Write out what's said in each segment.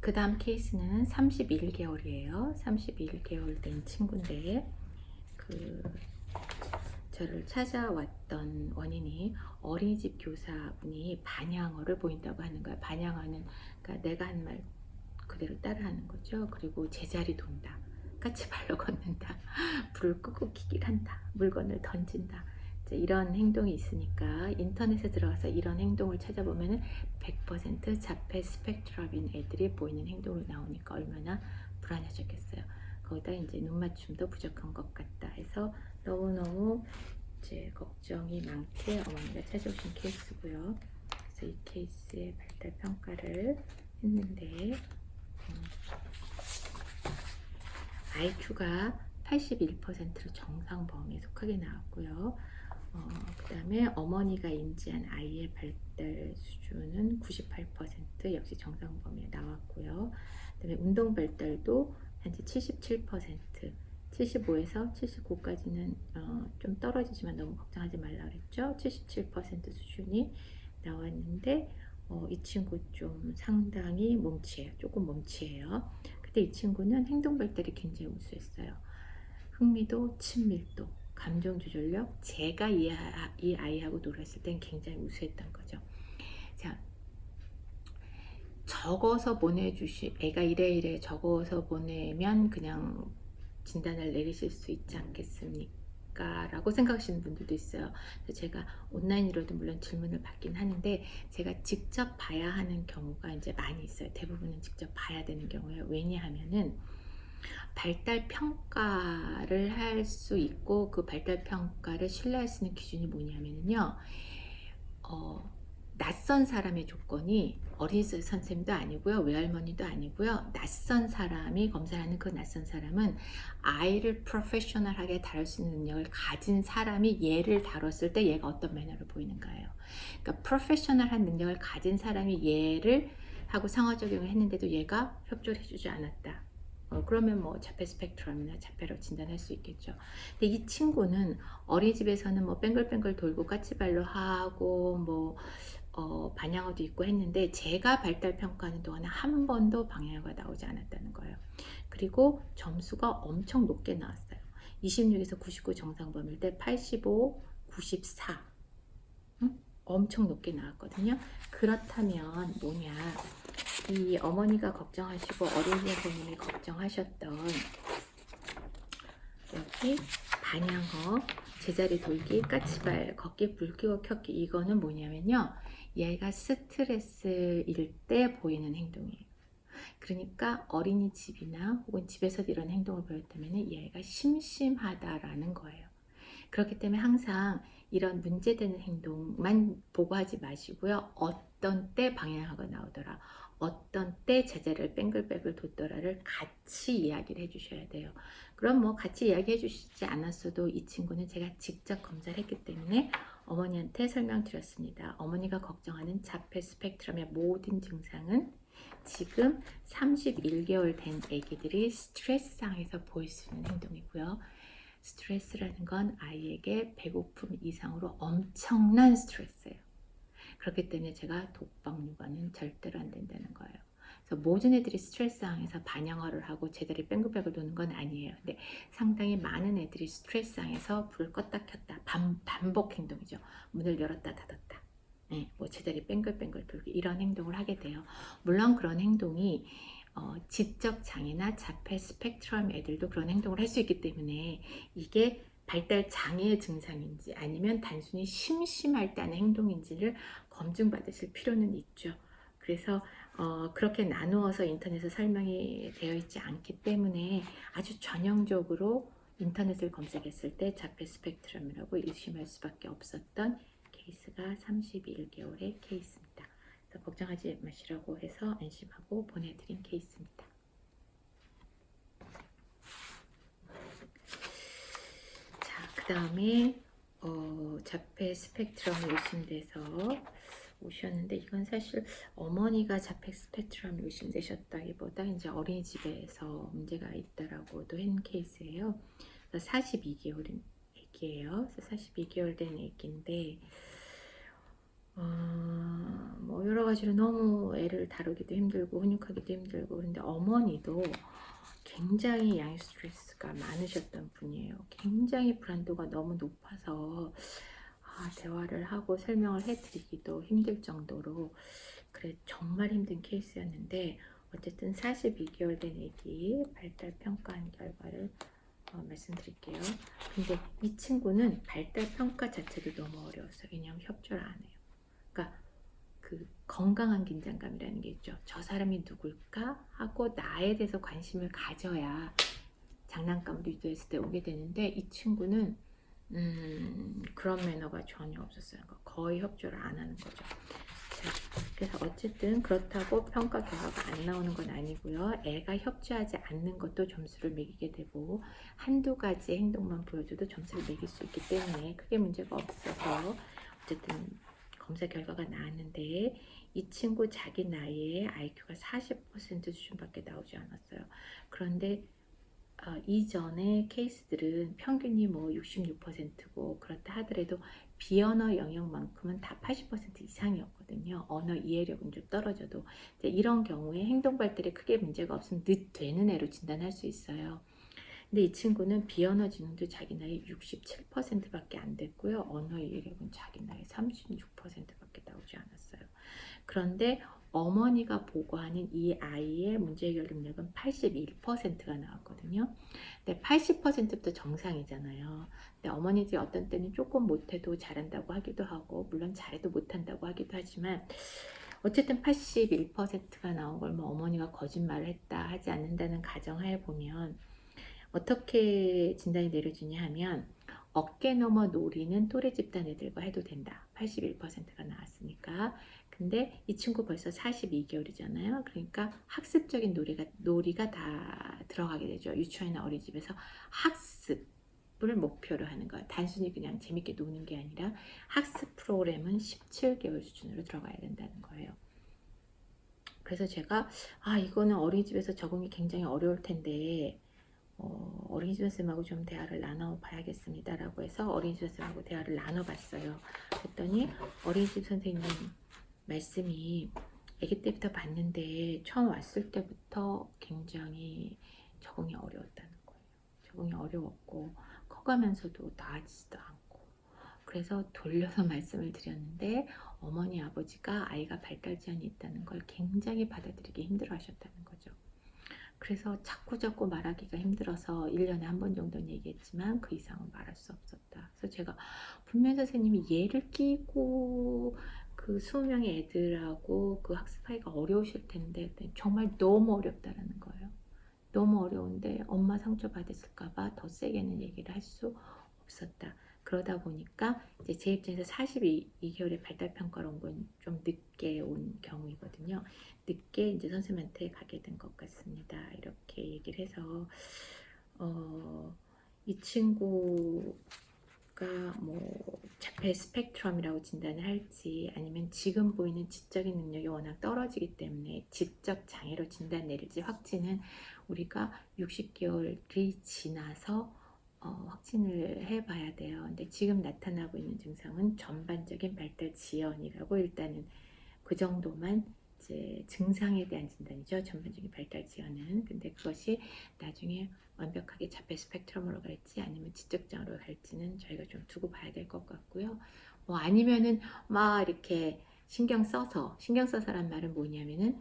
그 다음 케이스는 31개월이에요. 31개월 된 친구인데 저를 찾아왔던 원인이 어린이집 교사분이 반향어를 보인다고 하는 거야. 반향어는 그러니까 내가 한 말 그대로 따라하는 거죠. 그리고 제자리 돈다, 까치발로 걷는다, 불을 끄고 키기를 한다, 물건을 던진다. 이런 행동이 있으니까 인터넷에 들어가서 이런 행동을 찾아보면 100% 자폐 스펙트럼인 애들이 보이는 행동으로 나오니까 얼마나 불안해졌겠어요. 거기다 이제 눈 맞춤도 부족한 것 같다 해서 너무너무 이제 걱정이 많게 어머니가 찾아오신 케이스고요. 그래서 이 케이스의 발달 평가를 했는데 IQ가 81%로 정상 범위에 속하게 나왔고요. 그 다음에 어머니가 인지한 아이의 발달 수준은 98% 역시 정상 범위에 나왔고요. 그 다음에 운동 발달도 현재 77%, 75에서 79까지는 좀 떨어지지만 너무 걱정하지 말라 그랬죠. 77% 수준이 나왔는데 이 친구 좀 상당히 몸치예요. 조금 몸치예요. 근데 이 친구는 행동 발달이 굉장히 우수했어요. 흥미도, 친밀도, 감정 조절력, 제가 이 아이하고 놀았을 땐 굉장히 우수했던 거죠. 자, 적어서 애가 이래 적어서 보내면 그냥 진단을 내리실 수 있지 않겠습니까? 라고 생각하시는 분들도 있어요. 제가 온라인으로도 물론 질문을 받긴 하는데 제가 직접 봐야 하는 경우가 이제 많이 있어요. 대부분은 직접 봐야 되는 경우예요. 왜냐하면은 발달 평가를 할 수 있고 그 발달 평가를 신뢰할 수 있는 기준이 뭐냐면요. 낯선 사람의 조건이 어린이집 선생님도 아니고요, 외할머니도 아니고요. 낯선 사람이 검사하는 그 낯선 사람은 아이를 프로페셔널하게 다룰 수 있는 능력을 가진 사람이 얘를 다뤘을 때 얘가 어떤 매너를 보이는가예요. 그러니까 프로페셔널한 능력을 가진 사람이 얘를 하고 상호작용을 했는데도 얘가 협조를 해주지 않았다. 그러면 뭐 자폐 스펙트럼이나 자폐로 진단할 수 있겠죠. 근데 이 친구는 어린이집에서는 뭐 뱅글뱅글 돌고 까치발로 하고 뭐 반향어도 있고 했는데 제가 발달 평가하는 동안에 한 번도 반향어가 나오지 않았다는 거예요. 그리고 점수가 엄청 높게 나왔어요. 26에서 99 정상 범위일 때 85, 94 엄청 높게 나왔거든요. 그렇다면 뭐냐, 이 어머니가 걱정하시고 어린이 선생님이 걱정하셨던 여기 반향어, 제자리 돌기, 까치발, 걷기, 불 끄고 켰기, 이거는 뭐냐면요, 얘가 스트레스일 때 보이는 행동이에요. 그러니까 어린이집이나 혹은 집에서 이런 행동을 보였다면 얘가 심심하다라는 거예요. 그렇기 때문에 항상 이런 문제되는 행동만 보고하지 마시고요. 어떤 때 방향하고 나오더라, 어떤 때 제자리를 뱅글뱅글 뒀더라를 같이 이야기를 해주셔야 돼요. 그럼 뭐 같이 이야기해 주시지 않았어도 이 친구는 제가 직접 검사를 했기 때문에 어머니한테 설명드렸습니다. 어머니가 걱정하는 자폐 스펙트럼의 모든 증상은 지금 31개월 된 아기들이 스트레스 상황에서 보일 수 있는 행동이고요. 스트레스라는 건 아이에게 배고픔 이상으로 엄청난 스트레스예요. 그렇기 때문에 제가 독박 육아는 절대로 안 된다는 거예요. 그래서 모든 애들이 스트레스 상황에서 반향어를 하고 제자리 뱅글뱅글 도는 건 아니에요. 근데 상당히 많은 애들이 스트레스 상황에서 불을 껐다 켰다, 반복 행동이죠. 문을 열었다 닫았다, 뭐 제자리 뱅글뱅글 돌기, 이런 행동을 하게 돼요. 물론 그런 행동이 지적 장애나 자폐 스펙트럼 애들도 그런 행동을 할 수 있기 때문에 이게 발달 장애의 증상인지 아니면 단순히 심심할 때 하는 행동인지를 검증받으실 필요는 있죠. 그래서 그렇게 나누어서 인터넷에 설명이 되어 있지 않기 때문에 아주 전형적으로 인터넷을 검색했을 때 자폐 스펙트럼이라고 의심할 수밖에 없었던 케이스가 31개월의 케이스입니다. 그래서 걱정하지 마시라고 해서 안심하고 보내드린 케이스입니다. 자, 그 다음에 자폐 스펙트럼 의심돼서 오셨는데, 이건 사실 어머니가 자폐 스펙트럼 의심되셨다기보다 이제 어린이집에서 문제가 있다라고도 한 케이스예요. 42개월 애기예요. 그래서 42개월 된 애기인데 뭐 여러 가지로 너무 애를 다루기도 힘들고 훈육하기도 힘들고 그런데 어머니도 굉장히 양육 스트레스가 많으셨던 분이에요. 굉장히 불안도가 너무 높아서 대화를 하고 설명을 해드리기도 힘들 정도로 그래 정말 힘든 케이스였는데 어쨌든 42개월 된 애기 발달 평가한 결과를 말씀드릴게요. 근데 이 친구는 발달 평가 자체도 너무 어려웠어요. 왜냐하면 협조를 안 해요. 그러니까 그 건강한 긴장감이라는 게 있죠. 저 사람이 누굴까 하고 나에 대해서 관심을 가져야 장난감으로 유도했을 때 오게 되는데 이 친구는 그런 매너가 전혀 없었어요. 그러니까 거의 협조를 안 하는 거죠. 자, 그래서 어쨌든 그렇다고 평가 결과가 안 나오는 건 아니고요. 애가 협조하지 않는 것도 점수를 매기게 되고 한두 가지 행동만 보여줘도 점수를 매길 수 있기 때문에 크게 문제가 없어서 어쨌든 검사 결과가 나왔는데 이 친구 자기 나이에 IQ가 40% 수준밖에 나오지 않았어요. 그런데 이전의 케이스들은 평균이 뭐 66%고 그렇다 하더라도 비언어 영역만큼은 다 80% 이상이었거든요. 언어 이해력은 좀 떨어져도 이런 경우에 행동 발달에 크게 문제가 없으면 늦되는 애로 진단할 수 있어요. 근데 이 친구는 비언어 지능도 자기 나이 67%밖에 안 됐고요. 언어 이해력은 자기 나이 36%밖에 나오지 않았어요. 그런데 어머니가 보고하는 이 아이의 문제 해결 능력은 81%가 나왔거든요. 근데 80%부터 정상이잖아요. 근데 어머니들이 어떤 때는 조금 못해도 잘한다고 하기도 하고 물론 잘해도 못한다고 하기도 하지만 어쨌든 81%가 나온 걸 뭐 어머니가 거짓말을 했다 하지 않는다는 가정하에 보면 어떻게 진단이 내려지냐 하면 어깨 너머 놀이는 또래 집단 애들과 해도 된다. 81%가 나왔으니까. 근데 이 친구 벌써 42개월이잖아요. 그러니까 학습적인 놀이가 다 들어가게 되죠. 유치원이나 어린이집에서 학습을 목표로 하는 거예요. 단순히 그냥 재밌게 노는 게 아니라 학습 프로그램은 17개월 수준으로 들어가야 된다는 거예요. 그래서 제가 이거는 어린이집에서 적응이 굉장히 어려울 텐데 어린이집 선생님하고 좀 대화를 나눠봐야겠습니다 라고 해서 어린이집 선생님하고 대화를 나눠봤어요. 그랬더니 어린이집 선생님 말씀이 아기 때부터 봤는데 처음 왔을 때부터 굉장히 적응이 어려웠다는 거예요. 적응이 어려웠고 커가면서도 나아지지도 않고 그래서 돌려서 말씀을 드렸는데 어머니 아버지가 아이가 발달 제한이 있다는 걸 굉장히 받아들이기 힘들어 하셨다는 거죠. 그래서 자꾸 말하기가 힘들어서 1년에 한 번 정도는 얘기했지만 그 이상은 말할 수 없었다. 그래서 제가 분명 선생님이 얘를 끼고 그 20명의 애들하고 그 학습하기가 어려우실 텐데 정말 너무 어렵다라는 거예요. 너무 어려운데 엄마 상처받았을까봐 더 세게는 얘기를 할 수 없었다. 그러다 보니까 이제 제 입장에서 42개월의 발달 평가로 온 건 좀 늦게 온 경우이거든요. 늦게 이제 선생님한테 가게 된 것 같습니다. 이렇게 얘기를 해서 이 친구가 뭐 자폐 스펙트럼이라고 진단을 할지 아니면 지금 보이는 지적인 능력이 워낙 떨어지기 때문에 지적 장애로 진단 내릴지 확진은 우리가 60개월이 지나서 확진을 해봐야 돼요. 근데 지금 나타나고 있는 증상은 전반적인 발달 지연이라고 일단은 그 정도만 이제 증상에 대한 진단이죠. 전반적인 발달 지연은. 근데 그것이 나중에 완벽하게 자폐 스펙트럼으로 갈지 아니면 지적장애로 갈지는 저희가 좀 두고 봐야 될 것 같고요. 뭐 아니면은 막 이렇게 신경 써서란 말은 뭐냐면은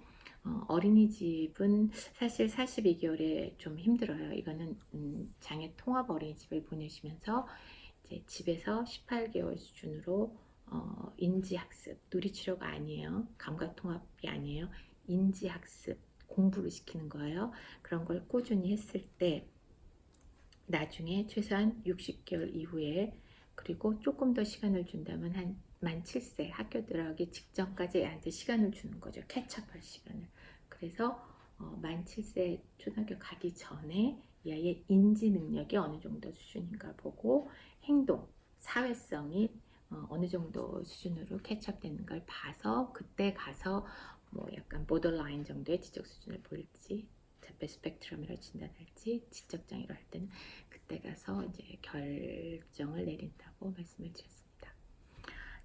어린이집은 사실 42개월에 좀 힘들어요. 이거는 장애 통합 어린이집을 보내시면서 이제 집에서 18개월 수준으로 인지학습, 누리치료가 아니에요. 감각통합이 아니에요. 인지학습, 공부를 시키는 거예요. 그런 걸 꾸준히 했을 때 나중에 최소한 60개월 이후에 그리고 조금 더 시간을 준다면 한 만 7세 학교 들어가기 직전까지 애한테 시간을 주는 거죠. 캐치업할 시간을. 그래서 만 7세 초등학교 가기 전에 이 아이의 인지 능력이 어느 정도 수준인가 보고 행동, 사회성이 어느 정도 수준으로 캐치업되는 걸 봐서 그때 가서 뭐 약간 보더라인 정도의 지적 수준을 보일지 자폐 스펙트럼이라 진단할지 지적장애로 할 때는 그때 가서 이제 결정을 내린다고 말씀을 드렸습니다.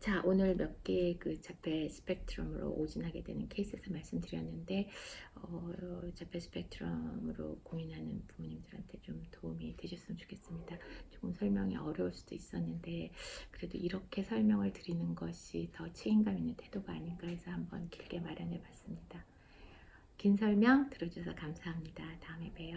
자, 오늘 몇 개의 그 자폐 스펙트럼으로 오진하게 되는 케이스에서 말씀드렸는데 자폐 스펙트럼으로 고민하는 부모님들한테 좀 도움이 되셨으면 좋겠습니다. 조금 설명이 어려울 수도 있었는데 그래도 이렇게 설명을 드리는 것이 더 책임감 있는 태도가 아닌가 해서 한번 길게 마련해 봤습니다. 긴 설명 들어주셔서 감사합니다. 다음에 봬요.